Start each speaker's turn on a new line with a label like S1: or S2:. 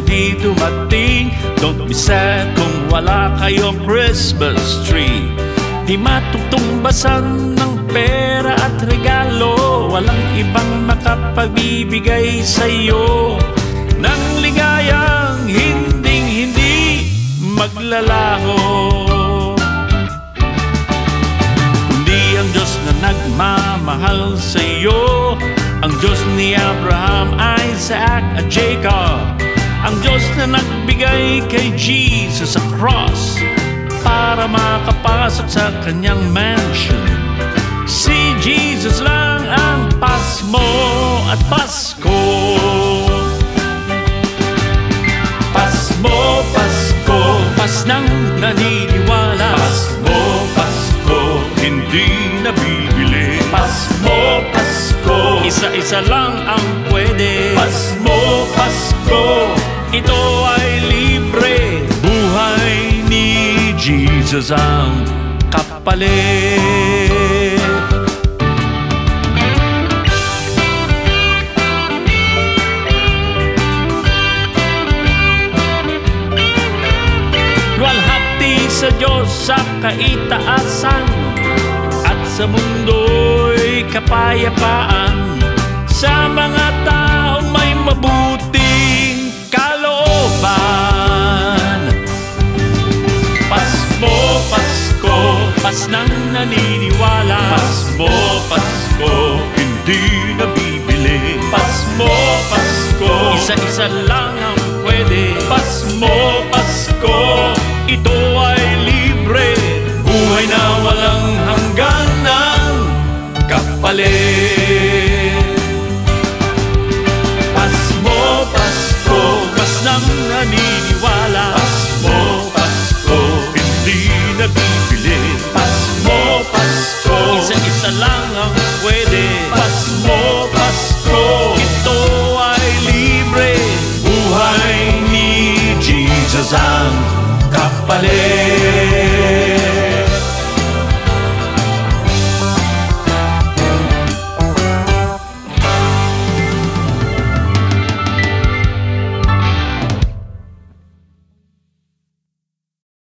S1: na di dumating. Don't be sad kung wala kayong Christmas tree. Di matutungbasan ng pera at regalo, walang ibang makapagbibigay sa'yo ng ligayang hinding-hindi maglalaho. Kundi ang Diyos na nagmamahal sa'yo, ang Diyos ni Abraham, Isaac at Jacob, ang Diyos na nagbigay kay Jesus sa cross para makapasok sa kanyang mansion. Si Jesus lang ang Pasmo at Pasko. Pasmo, Pasko, pas nang naniniwala. Pasmo, Pasko, hindi nabibili. Pasmo, Pasko, isa-isa lang ang pwede. Pasmo, Pasko, ito ay libre. Buhay ni Jesus ang kapalit. Luwalhati sa Diyos sa kaitaasan, at sa mundo'y kapayapaan, sa mga taong may mabuting kalooban. Pasmo, Pasko, pas nang naniniwala. Pasmo, Pasko, hindi nabibili. Pasmo, Pasko, isa-isa lang ang pwede. Pasmo, Pasko, ito ay libre. Buhay na walang hangganan, kapalit. Pasmo, Pasko, pas nang naniniwala. Pasmo, Pasko, hindi nabibili. Pasmo, Pasko, isa-isa lang ang pwede. Pasmo, Pasko, ito ay libre. Buhay ni Jesus ang kapalit.